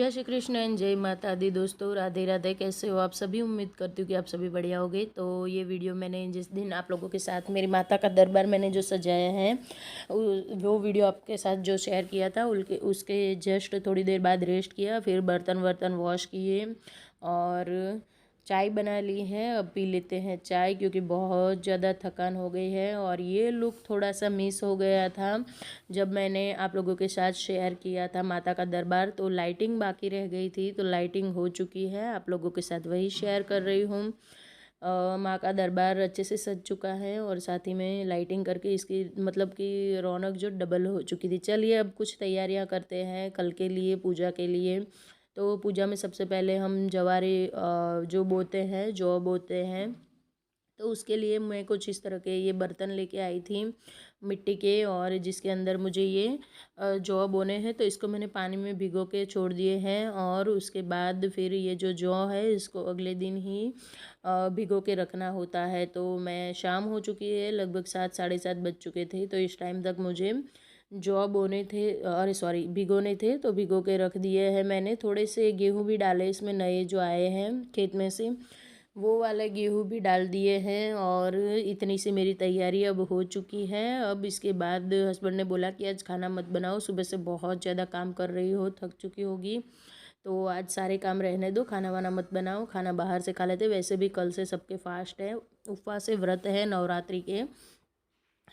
जय श्री कृष्ण एंड जय माता दी। दोस्तों राधे राधे। कैसे हो आप सभी? उम्मीद करती हूँ कि आप सभी बढ़िया होगे। तो ये वीडियो मैंने जिस दिन आप लोगों के साथ मेरी माता का दरबार मैंने जो सजाया है वो वीडियो आपके साथ जो शेयर किया था उसके जस्ट थोड़ी देर बाद रेस्ट किया, फिर बर्तन वर्तन वॉश किए और चाय बना ली है। अब पी लेते हैं चाय क्योंकि बहुत ज़्यादा थकान हो गई है। और ये लुक थोड़ा सा मिस हो गया था जब मैंने आप लोगों के साथ शेयर किया था माता का दरबार, तो लाइटिंग बाकी रह गई थी। तो लाइटिंग हो चुकी है, आप लोगों के साथ वही शेयर कर रही हूँ। माँ का दरबार अच्छे से सज चुका है और साथ ही में लाइटिंग करके इसकी मतलब कि रौनक जो डबल हो चुकी थी। चलिए अब कुछ तैयारियाँ करते हैं कल के लिए, पूजा के लिए। तो पूजा में सबसे पहले हम जवारे जो बोते हैं, जौ बोते हैं, तो उसके लिए मैं कुछ इस तरह के ये बर्तन लेके आई थी मिट्टी के, और जिसके अंदर मुझे ये जौ बोने हैं। तो इसको मैंने पानी में भिगो के छोड़ दिए हैं और उसके बाद फिर ये जो जौ है इसको अगले दिन ही भिगो के रखना होता है। तो मैं शाम हो चुकी है, लगभग 7 साढ़े 7 बज चुके थे। तो इस टाइम तक मुझे जौ बोने थे, अरे सॉरी भिगोने थे, तो भिगो के रख दिए हैं मैंने। थोड़े से गेहूँ भी डाले इसमें, नए जो आए हैं खेत में से, वो वाले गेहूँ भी डाल दिए हैं। और इतनी सी मेरी तैयारी अब हो चुकी है। अब इसके बाद हस्बैंड ने बोला कि आज खाना मत बनाओ, सुबह से बहुत ज़्यादा काम कर रही हो, थक चुकी होगी, तो आज सारे काम रहने दो, खाना वाना मत बनाओ, खाना बाहर से खा लेते। वैसे भी कल से सबके फास्ट है, उपवास से व्रत है नवरात्रि के।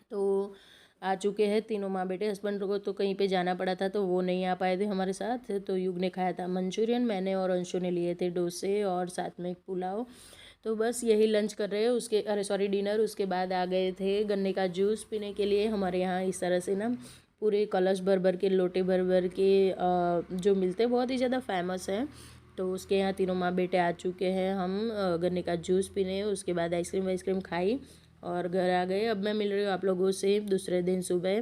तो आ चुके हैं तीनों माँ बेटे। हस्बैंड को तो कहीं पे जाना पड़ा था तो वो नहीं आ पाए थे हमारे साथ। तो युग ने खाया था मंचूरियन, मैंने और अंशु ने लिए थे डोसे और साथ में एक पुलाव। तो बस यही लंच कर रहे हैं, उसके अरे सॉरी डिनर। उसके बाद आ गए थे गन्ने का जूस पीने के लिए। हमारे यहाँ इस तरह से ना पूरे कलश भर भर के, लोटे भर भर के जो मिलते हैं, बहुत ही ज़्यादा फेमस है। तो उसके यहाँ तीनों माँ बेटे आ चुके हैं हम गन्ने का जूस पीने। उसके बाद आइसक्रीम वाइसक्रीम खाई और घर आ गए। अब मैं मिल रही हूँ आप लोगों से दूसरे दिन सुबह।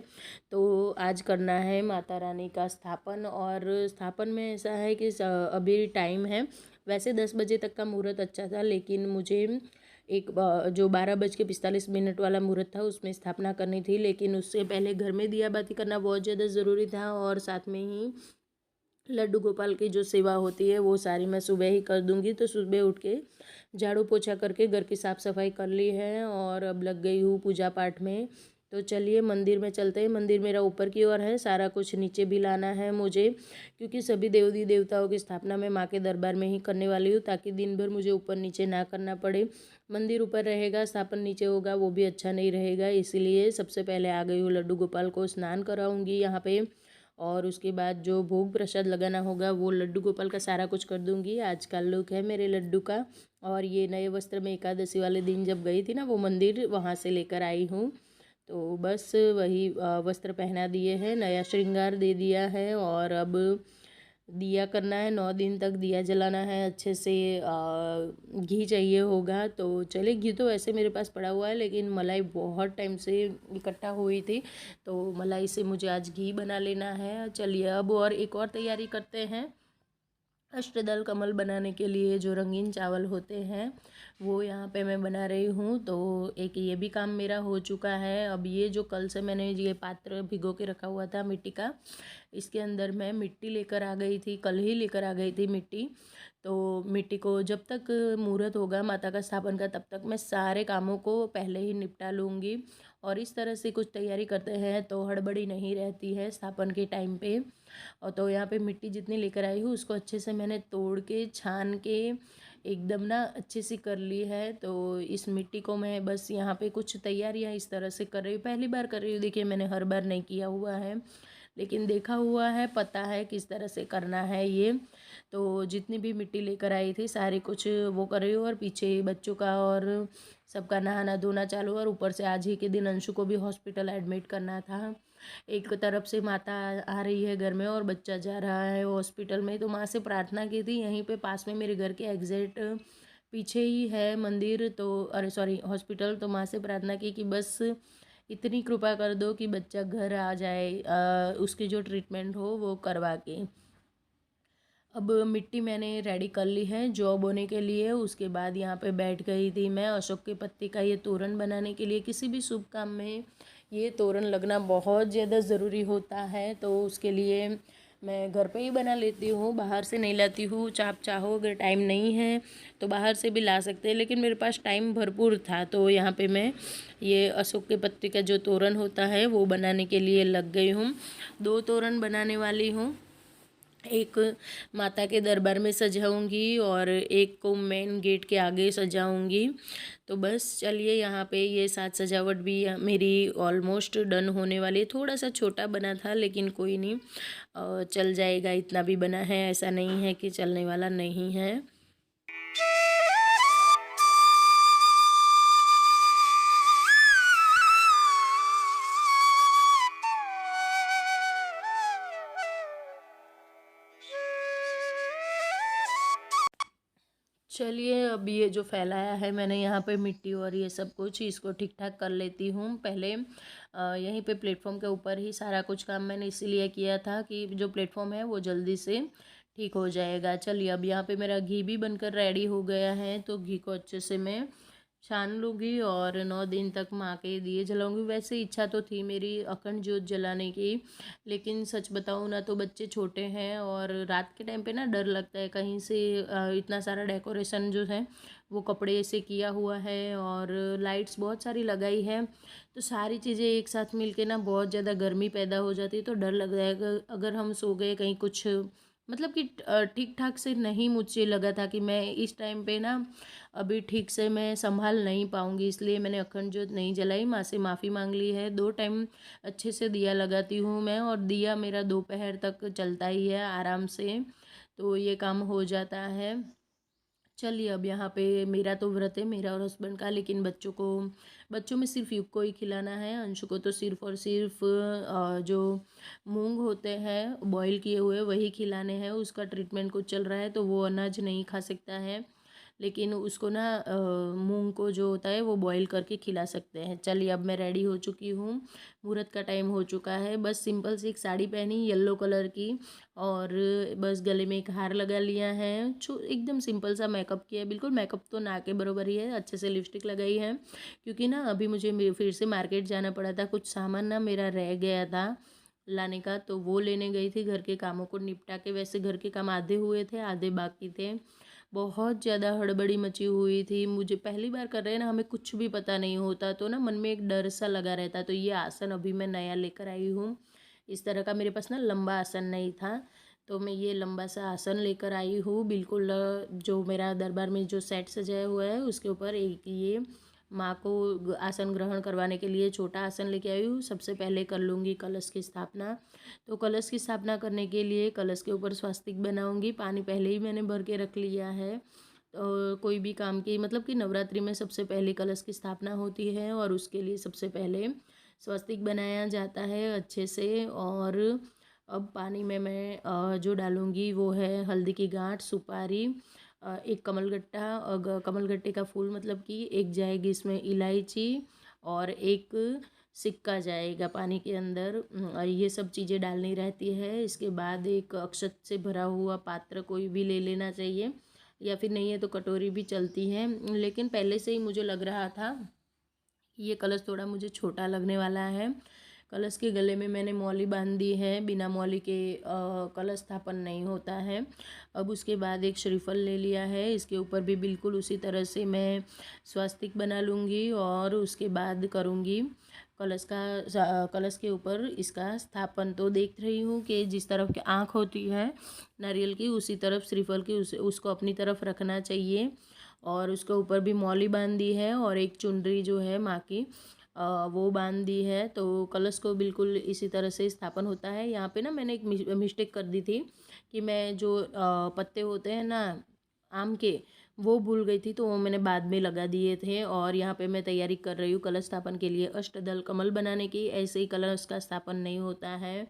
तो आज करना है माता रानी का स्थापन, और स्थापन में ऐसा है कि अभी टाइम है, वैसे 10 बजे तक का मुहूर्त अच्छा था, लेकिन मुझे एक जो 12:45 वाला मुहूर्त था उसमें स्थापना करनी थी। लेकिन उससे पहले घर में दिया बाती करना बहुत ज़्यादा ज़रूरी था, और साथ में ही लड्डू गोपाल की जो सेवा होती है वो सारी मैं सुबह ही कर दूंगी। तो सुबह उठ के झाड़ू पोछा करके घर की साफ़ सफाई कर ली है और अब लग गई हूँ पूजा पाठ में। तो चलिए मंदिर में चलते हैं। मंदिर मेरा ऊपर की ओर है, सारा कुछ नीचे भी लाना है मुझे, क्योंकि सभी देवी देवताओं की स्थापना मैं माँ के दरबार में ही करने वाली हूँ, ताकि दिन भर मुझे ऊपर नीचे ना करना पड़े। मंदिर ऊपर रहेगा, स्थापन नीचे होगा, वो भी अच्छा नहीं रहेगा। इसीलिए सबसे पहले आ गई हूँ, लड्डू गोपाल को स्नान कराऊंगी यहाँ पे, और उसके बाद जो भोग प्रसाद लगाना होगा वो लड्डू गोपाल का सारा कुछ कर दूंगी। आज का लुक है मेरे लड्डू का। और ये नए वस्त्र में एकादशी वाले दिन जब गई थी ना वो मंदिर, वहाँ से लेकर आई हूँ। तो बस वही वस्त्र पहना दिए हैं, नया श्रृंगार दे दिया है, और अब दिया करना है। 9 दिन तक दिया जलाना है अच्छे से। घी चाहिए होगा, तो चले घी तो वैसे मेरे पास पड़ा हुआ है, लेकिन मलाई बहुत टाइम से इकट्ठा हुई थी, तो मलाई से मुझे आज घी बना लेना है। चलिए अब और एक और तैयारी करते हैं। अष्टदल कमल बनाने के लिए जो रंगीन चावल होते हैं वो यहाँ पे मैं बना रही हूँ। तो एक ये भी काम मेरा हो चुका है। अब ये जो कल से मैंने ये पात्र भिगो के रखा हुआ था मिट्टी का, इसके अंदर मैं मिट्टी लेकर आ गई थी, कल ही लेकर आ गई थी मिट्टी। तो मिट्टी को जब तक मुहूर्त होगा माता का स्थापन का, तब तक मैं सारे कामों को पहले ही निपटा लूँगी। और इस तरह से कुछ तैयारी करते हैं तो हड़बड़ी नहीं रहती है स्थापन के टाइम पे। और तो यहाँ पे मिट्टी जितनी लेकर आई हूँ उसको अच्छे से मैंने तोड़ के छान के एकदम ना अच्छे से कर ली है। तो इस मिट्टी को मैं बस यहाँ पे कुछ तैयारियाँ इस तरह से कर रही हूँ, पहली बार कर रही हूँ। देखिए मैंने हर बार नहीं किया हुआ है, लेकिन देखा हुआ है, पता है किस तरह से करना है ये। तो जितनी भी मिट्टी लेकर आई थी सारी कुछ वो कर रही हूँ, और पीछे बच्चों का और सबका नहाना धोना चालू। और ऊपर से आज ही के दिन अंशु को भी हॉस्पिटल एडमिट करना था। एक तरफ से माता आ रही है घर में और बच्चा जा रहा है हॉस्पिटल में। तो माँ से प्रार्थना की थी, यहीं पे पास में मेरे घर के एग्जैक्ट पीछे ही है मंदिर, तो अरे सॉरी हॉस्पिटल। तो माँ से प्रार्थना की कि बस इतनी कृपा कर दो कि बच्चा घर आ जाए, उसकी जो ट्रीटमेंट हो वो करवा के। अब मिट्टी मैंने रेडी कर ली है जौ बोने के लिए। उसके बाद यहाँ पे बैठ गई थी मैं अशोक के पत्ते का ये तोरण बनाने के लिए। किसी भी शुभ काम में ये तोरण लगना बहुत ज़्यादा ज़रूरी होता है, तो उसके लिए मैं घर पे ही बना लेती हूँ, बाहर से नहीं लाती हूँ। आप चाहो अगर टाइम नहीं है तो बाहर से भी ला सकते हैं, लेकिन मेरे पास टाइम भरपूर था तो यहाँ पे मैं ये अशोक के पत्ते का जो तोरण होता है वो बनाने के लिए लग गई हूँ। 2 तोरण बनाने वाली हूँ। एक माता के दरबार में सजाऊंगी और एक को मेन गेट के आगे सजाऊंगी। तो बस चलिए, यहाँ पे ये साज सजावट भी मेरी ऑलमोस्ट डन होने वाली है। थोड़ा सा छोटा बना था लेकिन कोई नहीं, चल जाएगा। इतना भी बना है, ऐसा नहीं है कि चलने वाला नहीं है। चलिए, अब ये जो फैलाया है मैंने यहाँ पे मिट्टी और ये सब कुछ, इसको ठीक ठाक कर लेती हूँ। पहले यहीं पे प्लेटफॉर्म के ऊपर ही सारा कुछ काम मैंने इसीलिए किया था कि जो प्लेटफॉर्म है वो जल्दी से ठीक हो जाएगा। चलिए, अब यहाँ पे मेरा घी भी बनकर रेडी हो गया है, तो घी को अच्छे से मैं छान लूँगी और 9 दिन तक माँ के दिए जलाऊँगी। वैसे इच्छा तो थी मेरी अखंड ज्योत जलाने की, लेकिन सच बताऊँ ना तो बच्चे छोटे हैं और रात के टाइम पे ना डर लगता है कहीं से इतना सारा डेकोरेशन जो है वो कपड़े से किया हुआ है और लाइट्स बहुत सारी लगाई है, तो सारी चीज़ें एक साथ मिलके ना बहुत ज़्यादा गर्मी पैदा हो जाती है। तो डर लग रहा है अगर हम सो गए कहीं कुछ, मतलब कि ठीक ठाक से नहीं, मुझे लगा था कि मैं इस टाइम पे ना अभी ठीक से मैं संभाल नहीं पाऊँगी, इसलिए मैंने अखंड ज्योत नहीं जलाई। माँ से माफ़ी मांग ली है। 2 टाइम अच्छे से दिया लगाती हूँ मैं, और दिया मेरा दोपहर तक चलता ही है आराम से, तो ये काम हो जाता है। चलिए, अब यहाँ पे मेरा तो व्रत है, मेरा और हस्बैंड का, लेकिन बच्चों में सिर्फ युग को ही खिलाना है। अंशु को तो सिर्फ और सिर्फ जो मूंग होते हैं बॉईल किए हुए वही खिलाने हैं। उसका ट्रीटमेंट कुछ चल रहा है तो वो अनाज नहीं खा सकता है, लेकिन उसको ना मूंग को जो होता है वो बॉईल करके खिला सकते हैं। चलिए, अब मैं रेडी हो चुकी हूँ, मुहूर्त का टाइम हो चुका है। बस सिंपल सी एक साड़ी पहनी येलो कलर की, और बस गले में एक हार लगा लिया है। एकदम सिंपल सा मेकअप किया है, बिल्कुल मेकअप तो ना के बराबर ही है। अच्छे से लिपस्टिक लगाई है, क्योंकि ना अभी मुझे फिर से मार्केट जाना पड़ा था। कुछ सामान ना मेरा रह गया था लाने का, तो वो लेने गई थी। घर के कामों को निपटा के, वैसे घर के काम आधे हुए थे आधे बाकी थे। बहुत ज़्यादा हड़बड़ी मची हुई थी। मुझे पहली बार कर रहे हैं ना, हमें कुछ भी पता नहीं होता, तो ना मन में एक डर सा लगा रहता। तो ये आसन अभी मैं नया लेकर आई हूँ। इस तरह का मेरे पास ना लंबा आसन नहीं था, तो मैं ये लंबा सा आसन लेकर आई हूँ। बिल्कुल जो मेरा दरबार में जो सेट सजाया हुआ है उसके ऊपर एक ये माँ को आसन ग्रहण करवाने के लिए छोटा आसन लेके आई हूँ। सबसे पहले कर लूँगी कलश की स्थापना। तो कलश की स्थापना करने के लिए कलश के ऊपर स्वास्तिक बनाऊँगी। पानी पहले ही मैंने भर के रख लिया है। कोई भी काम की, मतलब कि नवरात्रि में सबसे पहले कलश की स्थापना होती है और उसके लिए सबसे पहले स्वास्तिक बनाया जाता है अच्छे से। और अब पानी में मैं जो डालूँगी वो है हल्दी की गांठ, सुपारी, एक कमलगट्टा, कमलगट्टे का फूल, मतलब कि एक जाएगी इसमें इलायची, और एक सिक्का जाएगा पानी के अंदर। ये सब चीज़ें डालनी रहती है। इसके बाद एक अक्षत से भरा हुआ पात्र कोई भी ले लेना चाहिए, या फिर नहीं है तो कटोरी भी चलती है। लेकिन पहले से ही मुझे लग रहा था ये कलश थोड़ा मुझे छोटा लगने वाला है। कलश के गले में मैंने मौली बांध दी है, बिना मौली के कलश स्थापन नहीं होता है। अब उसके बाद एक श्रीफल ले लिया है, इसके ऊपर भी बिल्कुल उसी तरह से मैं स्वास्तिक बना लूँगी और उसके बाद करूँगी कलश के ऊपर इसका स्थापन। तो देख रही हूँ कि जिस तरफ की आँख होती है नारियल की, उसी तरफ श्रीफल की उसको अपनी तरफ रखना चाहिए। और उसके ऊपर भी मौली बांध दी है और एक चुनरी जो है माँ की वो बांध दी है। तो कलश को बिल्कुल इसी तरह से स्थापन होता है। यहाँ पे ना मैंने एक मिस्टेक कर दी थी कि मैं जो पत्ते होते हैं ना आम के, वो भूल गई थी, तो वो मैंने बाद में लगा दिए थे। और यहाँ पे मैं तैयारी कर रही हूँ कलश स्थापन के लिए अष्टदल कमल बनाने की। ऐसे ही कलश का स्थापन नहीं होता है।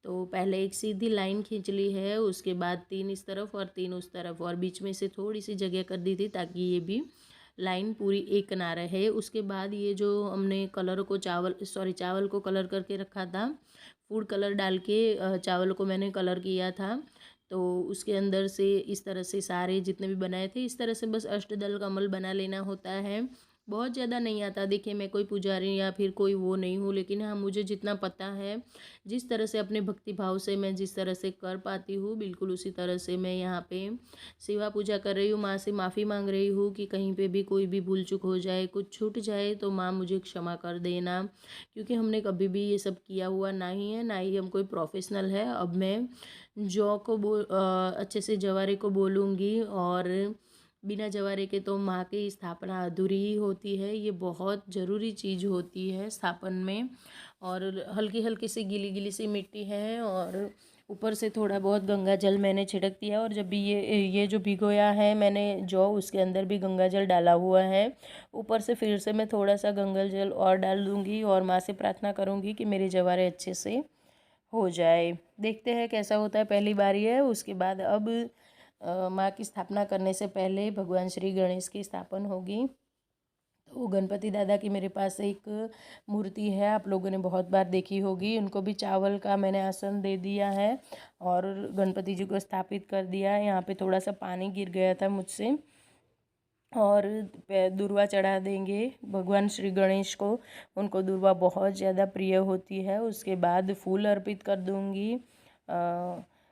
तो पहले एक सीधी लाइन खींच ली है, उसके बाद 3 इस तरफ और 3 उस तरफ, और बीच में से थोड़ी सी जगह कर दी थी ताकि ये भी लाइन पूरी एक ना रहे। उसके बाद ये जो हमने कलर को चावल को कलर करके रखा था, फूड कलर डाल के चावल को मैंने कलर किया था। तो उसके अंदर से इस तरह से सारे जितने भी बनाए थे इस तरह से बस अष्टदल कमल बना लेना होता है। बहुत ज़्यादा नहीं आता। देखिए मैं कोई पुजारी या फिर कोई वो नहीं हूँ, लेकिन हाँ मुझे जितना पता है, जिस तरह से अपने भक्ति भाव से मैं जिस तरह से कर पाती हूँ, बिल्कुल उसी तरह से मैं यहाँ पे सेवा पूजा कर रही हूँ। माँ से माफ़ी मांग रही हूँ कि कहीं पे भी कोई भी भूल चूक हो जाए, कुछ छूट जाए तो माँ मुझे क्षमा कर देना, क्योंकि हमने कभी भी ये सब किया हुआ नहीं है, ना ही हम कोई प्रोफेशनल है। अब मैं जौ को अच्छे से जवारे को बोलूँगी, और बिना जवारे के तो माँ की स्थापना अधूरी ही होती है। ये बहुत ज़रूरी चीज़ होती है स्थापन में। और हल्की हल्की सी गीली गीली सी मिट्टी है, और ऊपर से थोड़ा बहुत गंगा जल मैंने छिड़क दिया। और जब भी ये जो भिगोया है मैंने जौ, उसके अंदर भी गंगा जल डाला हुआ है। ऊपर से फिर से मैं थोड़ा सा गंगा जल और डाल दूँगी, और माँ से प्रार्थना करूँगी कि मेरे जवारे अच्छे से हो जाए। देखते हैं कैसा होता है, पहली बारी है। उसके बाद अब माँ की स्थापना करने से पहले भगवान श्री गणेश की स्थापना होगी। तो गणपति दादा की मेरे पास एक मूर्ति है, आप लोगों ने बहुत बार देखी होगी। उनको भी चावल का मैंने आसन दे दिया है और गणपति जी को स्थापित कर दिया है। यहाँ पे थोड़ा सा पानी गिर गया था मुझसे, और दुर्वा चढ़ा देंगे भगवान श्री गणेश को। उनको दुर्वा बहुत ज़्यादा प्रिय होती है। उसके बाद फूल अर्पित कर दूँगी।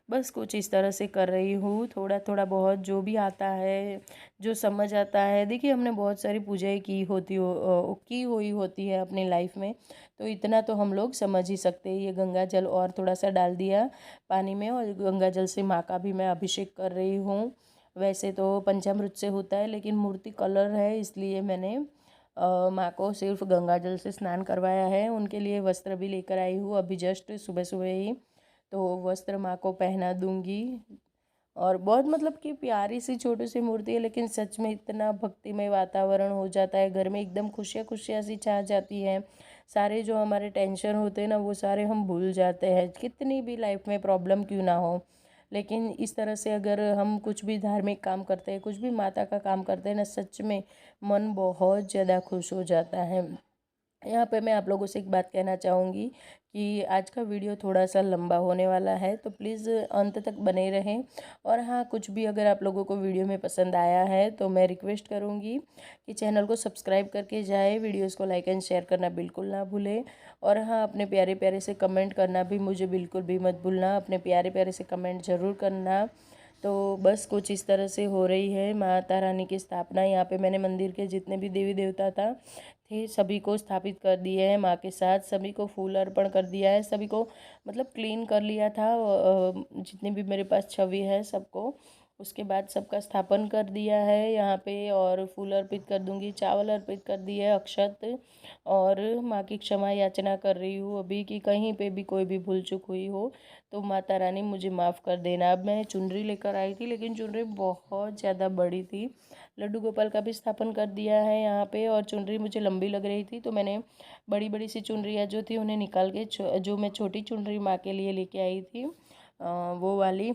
बस कुछ इस तरह से कर रही हूँ, थोड़ा थोड़ा बहुत जो भी आता है, जो समझ आता है। देखिए हमने बहुत सारी पूजाएं की हुई होती है अपनी लाइफ में, तो इतना तो हम लोग समझ ही सकते हैं। ये गंगा जल और थोड़ा सा डाल दिया पानी में, और गंगा जल से माँ का भी मैं अभिषेक कर रही हूँ। वैसे तो पंचामृत से होता है, लेकिन मूर्ति कलर है इसलिए मैंने माँ को सिर्फ गंगा जल से स्नान करवाया है। उनके लिए वस्त्र भी लेकर आई हूँ अभी जस्ट सुबह सुबह ही, तो वस्त्र माँ को पहना दूंगी। और बहुत मतलब कि प्यारी सी छोटी सी मूर्ति है, लेकिन सच में इतना भक्तिमय वातावरण हो जाता है घर में, एकदम खुशियाँ खुशियाँ सी छा जाती है। सारे जो हमारे टेंशन होते हैं ना, वो सारे हम भूल जाते हैं, कितनी भी लाइफ में प्रॉब्लम क्यों ना हो। लेकिन इस तरह से अगर हम कुछ भी धार्मिक काम करते हैं, कुछ भी माता का काम करते हैं ना, सच में मन बहुत ज़्यादा खुश हो जाता है। यहाँ पे मैं आप लोगों से एक बात कहना चाहूँगी कि आज का वीडियो थोड़ा सा लंबा होने वाला है, तो प्लीज़ अंत तक बने रहें। और हाँ, कुछ भी अगर आप लोगों को वीडियो में पसंद आया है तो मैं रिक्वेस्ट करूँगी कि चैनल को सब्सक्राइब करके जाए, वीडियोस को लाइक एंड शेयर करना बिल्कुल ना भूलें। और हाँ, अपने प्यारे प्यारे से कमेंट करना भी मुझे बिल्कुल भी मत भूलना, अपने प्यारे प्यारे से कमेंट ज़रूर करना। तो बस कुछ इस तरह से हो रही है माता रानी की स्थापना। यहाँ पे मैंने मंदिर के जितने भी देवी देवता थे सभी को स्थापित कर दिए हैं माँ के साथ, सभी को फूल अर्पण कर दिया है, सभी को मतलब क्लीन कर लिया था, जितनी भी मेरे पास छवि है सबको। उसके बाद सबका स्थापन कर दिया है यहाँ पे, और फूल अर्पित कर दूंगी, चावल अर्पित कर दिए, अक्षत। और माँ की क्षमा याचना कर रही हूँ अभी कि कहीं पे भी कोई भी भूल चूक हुई हो तो माता रानी मुझे माफ़ कर देना। अब मैं चुनरी लेकर आई थी, लेकिन चुनरी बहुत ज़्यादा बड़ी थी। लड्डू गोपाल का भी स्थापन कर दिया है यहाँ पे, और चुनरी मुझे लंबी लग रही थी तो मैंने बड़ी बड़ी सी चुनरियाँ जो थी उन्हें निकाल के जो मैं छोटी चुनरी माँ के लिए लेके आई थी, वो वाली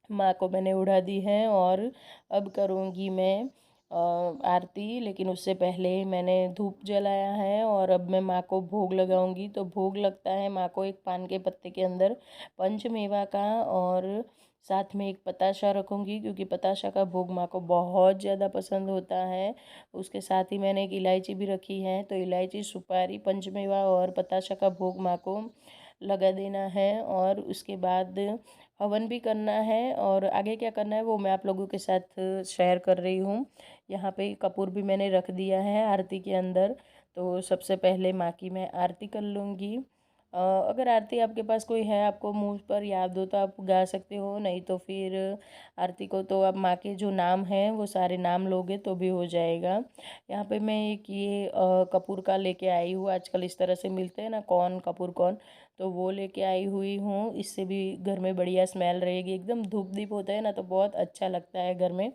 माँ को मैंने उड़ा दी है। और अब करूँगी मैं आरती, लेकिन उससे पहले मैंने धूप जलाया है, और अब मैं माँ को भोग लगाऊंगी। तो भोग लगता है माँ को एक पान के पत्ते के अंदर पंचमेवा का, और साथ में एक पताशा रखूँगी, क्योंकि पताशा का भोग माँ को बहुत ज़्यादा पसंद होता है। उसके साथ ही मैंने एक इलायची भी रखी है, तो इलायची, सुपारी, पंचमेवा और पताशा का भोग माँ को लगा देना है। और उसके बाद हवन भी करना है, और आगे क्या करना है वो मैं आप लोगों के साथ शेयर कर रही हूँ। यहाँ पे कपूर भी मैंने रख दिया है आरती के अंदर। तो सबसे पहले माँ की मैं आरती कर लूँगी। अगर आरती आपके पास कोई है, आपको मुंह पर याद हो तो आप गा सकते हो, नहीं तो फिर आरती को तो आप माँ के जो नाम हैं वो सारे नाम लोगे तो भी हो जाएगा। यहाँ पे मैं एक ये कपूर का लेके आई हूँ, आजकल इस तरह से मिलते हैं ना, कौन कपूर कौन, तो वो लेके आई हुई हूँ। इससे भी घर में बढ़िया स्मेल रहेगी, एकदम धूप दीप होता है ना तो बहुत अच्छा लगता है घर में,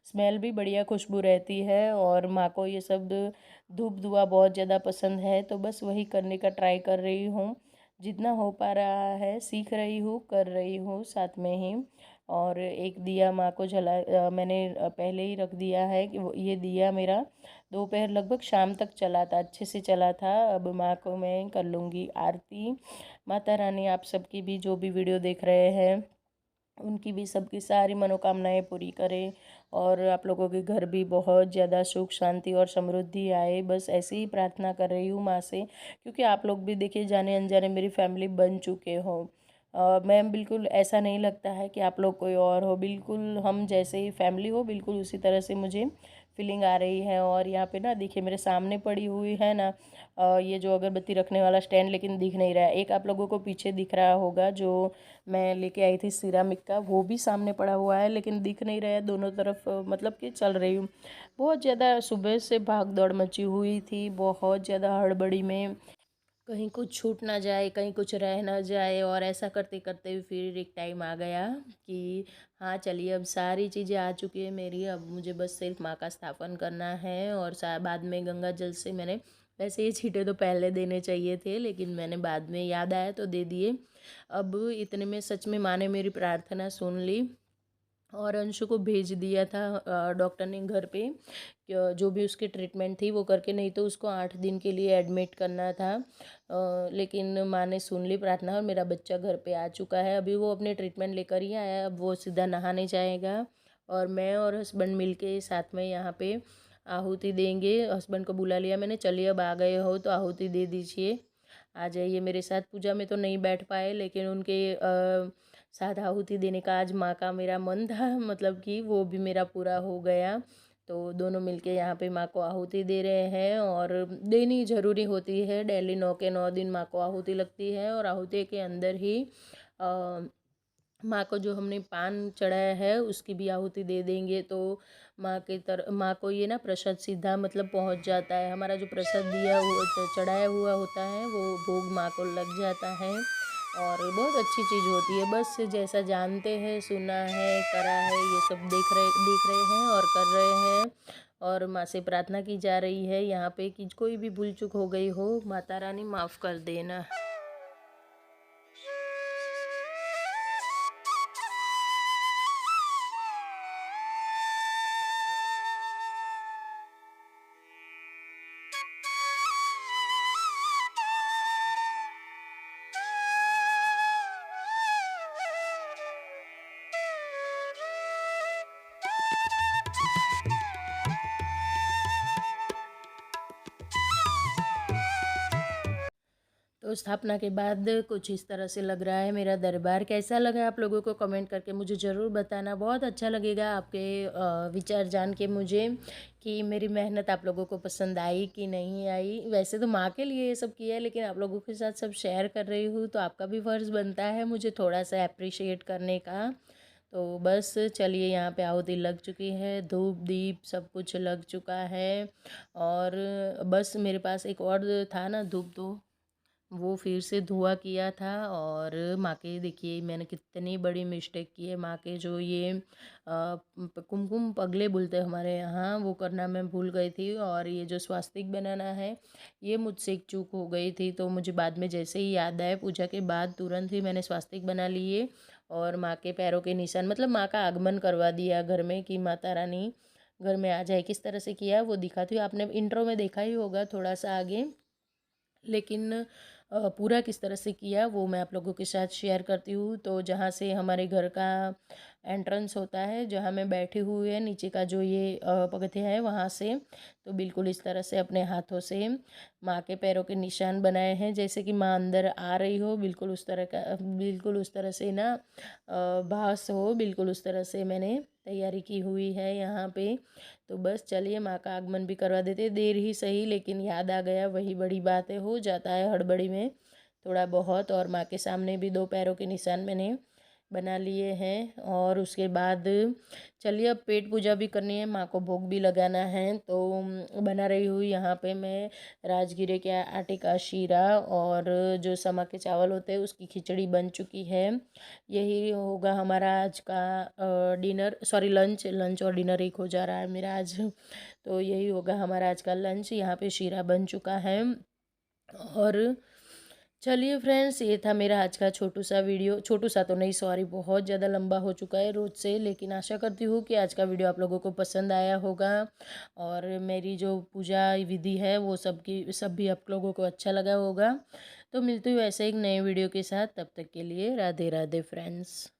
स्मेल भी बढ़िया, खुशबू रहती है। और माँ को ये सब धूप धुआं बहुत ज़्यादा पसंद है, तो बस वही करने का ट्राई कर रही हूँ, जितना हो पा रहा है सीख रही हूँ, कर रही हूँ साथ में ही। और एक दिया माँ को मैंने पहले ही रख दिया है कि ये दिया मेरा दोपहर लगभग शाम तक चला था, अच्छे से चला था। अब माँ को मैं कर लूँगी आरती। माता रानी आप सबकी भी जो भी वीडियो देख रहे हैं उनकी भी सबकी सारी मनोकामनाएं पूरी करें, और आप लोगों के घर भी बहुत ज़्यादा सुख शांति और समृद्धि आए। बस ऐसे ही प्रार्थना कर रही हूँ माँ से, क्योंकि आप लोग भी देखिए जाने अनजाने मेरी फैमिली बन चुके हो। मैम बिल्कुल ऐसा नहीं लगता है कि आप लोग कोई और हो, बिल्कुल हम जैसे ही फैमिली हो बिल्कुल उसी तरह से मुझे फीलिंग आ रही है। और यहाँ पे ना देखिए मेरे सामने पड़ी हुई है ना ये जो अगरबत्ती रखने वाला स्टैंड, लेकिन दिख नहीं रहा है। एक आप लोगों को पीछे दिख रहा होगा जो मैं लेके आई थी सिरामिक का, वो भी सामने पड़ा हुआ है लेकिन दिख नहीं रहा है। दोनों तरफ मतलब कि चल रही हूँ। बहुत ज़्यादा सुबह से भाग दौड़ मची हुई थी, बहुत ज़्यादा हड़बड़ी में, कहीं कुछ छूट ना जाए, कहीं कुछ रह ना जाए। और ऐसा करते करते फिर एक टाइम आ गया कि हाँ चलिए अब सारी चीज़ें आ चुकी है मेरी, अब मुझे बस सिर्फ माँ का स्थापन करना है। और बाद में गंगा जल से मैंने, वैसे ये छींटे तो पहले देने चाहिए थे लेकिन मैंने बाद में याद आया तो दे दिए। अब इतने में सच में माँ ने मेरी प्रार्थना सुन ली और अंशु को भेज दिया था डॉक्टर ने घर पे, जो भी उसकी ट्रीटमेंट थी वो करके, नहीं तो उसको 8 दिन के लिए एडमिट करना था। लेकिन माँ ने सुन ली प्रार्थना और मेरा बच्चा घर पे आ चुका है। अभी वो अपने ट्रीटमेंट लेकर ही आया है, अब वो सीधा नहाने जाएगा और मैं और हस्बैंड मिलके साथ में यहाँ पे आहुति देंगे। हस्बैंड को बुला लिया मैंने, चलिए अब आ गए हो तो आहुति दे दीजिए, आ जाइए मेरे साथ। पूजा में तो नहीं बैठ पाए लेकिन उनके साथ आहुति देने का आज माँ का मेरा मन था, मतलब कि वो भी मेरा पूरा हो गया। तो दोनों मिलके यहाँ पे माँ को आहुति दे रहे हैं और देनी ज़रूरी होती है। डेली 9 के 9 दिन माँ को आहुति लगती है और आहुति के अंदर ही माँ को जो हमने पान चढ़ाया है उसकी भी आहुति दे देंगे तो माँ को ये ना प्रसाद सीधा मतलब पहुँच जाता है। हमारा जो प्रसाद दिया हुआ चढ़ाया हुआ होता है वो भोग माँ को लग जाता है और बहुत अच्छी चीज़ होती है। बस जैसा जानते हैं, सुना है, करा है, ये सब देख रहे हैं और कर रहे हैं। और माँ से प्रार्थना की जा रही है यहाँ पे कि कोई भी भूल चूक हो गई हो माता रानी माफ़ कर देना। तो स्थापना के बाद कुछ इस तरह से लग रहा है मेरा दरबार। कैसा लगा आप लोगों को कमेंट करके मुझे ज़रूर बताना। बहुत अच्छा लगेगा आपके विचार जान के मुझे कि मेरी मेहनत आप लोगों को पसंद आई कि नहीं आई। वैसे तो माँ के लिए ये सब किया है लेकिन आप लोगों के साथ सब शेयर कर रही हूँ तो आपका भी फ़र्ज़ बनता है मुझे थोड़ा सा अप्रिशिएट करने का। तो बस चलिए यहाँ पे आहुति लग चुकी है, धूप दीप सब कुछ लग चुका है। और बस मेरे पास एक और था ना धूप, तो वो फिर से धुआँ किया था। और माँ के देखिए मैंने कितनी बड़ी मिस्टेक की है। माँ के जो ये कुमकुम पगले बोलते हैं हमारे यहाँ, वो करना मैं भूल गई थी। और ये जो स्वास्तिक बनाना है ये मुझसे एक चूक हो गई थी। तो मुझे बाद में जैसे ही याद आया पूजा के बाद तुरंत ही मैंने स्वास्तिक बना लिए और माँ के पैरों के निशान, मतलब माँ का आगमन करवा दिया घर में कि माता रानी घर में आ जाए। किस तरह से किया वो दिखाती हूँ, आपने इंट्रो में देखा ही होगा थोड़ा सा आगे, लेकिन पूरा किस तरह से किया वो मैं आप लोगों के साथ शेयर करती हूँ। तो जहाँ से हमारे घर का एंट्रेंस होता है, जहाँ मैं बैठी हुई है, नीचे का जो ये पगथिया है वहाँ से, तो बिल्कुल इस तरह से अपने हाथों से माँ के पैरों के निशान बनाए हैं जैसे कि माँ अंदर आ रही हो, बिल्कुल उस तरह का, बिल्कुल उस तरह से ना भास हो, बिल्कुल उस तरह से मैंने तैयारी की हुई है यहाँ पे। तो बस चलिए माँ का आगमन भी करवा देते, देर ही सही लेकिन याद आ गया, वही बड़ी बात है, हो जाता है हड़बड़ी में थोड़ा बहुत। और माँ के सामने भी 2 पैरों के निशान मैंने बना लिए हैं। और उसके बाद चलिए अब पेट पूजा भी करनी है, माँ को भोग भी लगाना है। तो बना रही हूँ यहाँ पे मैं राजगिरे के आटे का शीरा और जो समा के चावल होते हैं उसकी खिचड़ी बन चुकी है। यही होगा हमारा आज का डिनर, सॉरी लंच, लंच और डिनर एक हो जा रहा है मेरा आज। तो यही होगा हमारा आज का लंच। यहाँ पे शीरा बन चुका है। और चलिए फ्रेंड्स, ये था मेरा आज का छोटू सा वीडियो, छोटू सा तो नहीं सॉरी, बहुत ज़्यादा लंबा हो चुका है रोज़ से, लेकिन आशा करती हूँ कि आज का वीडियो आप लोगों को पसंद आया होगा। और मेरी जो पूजा विधि है वो सब भी आप लोगों को अच्छा लगा होगा। तो मिलती हूँ ऐसे एक नए वीडियो के साथ, तब तक के लिए राधे राधे फ्रेंड्स।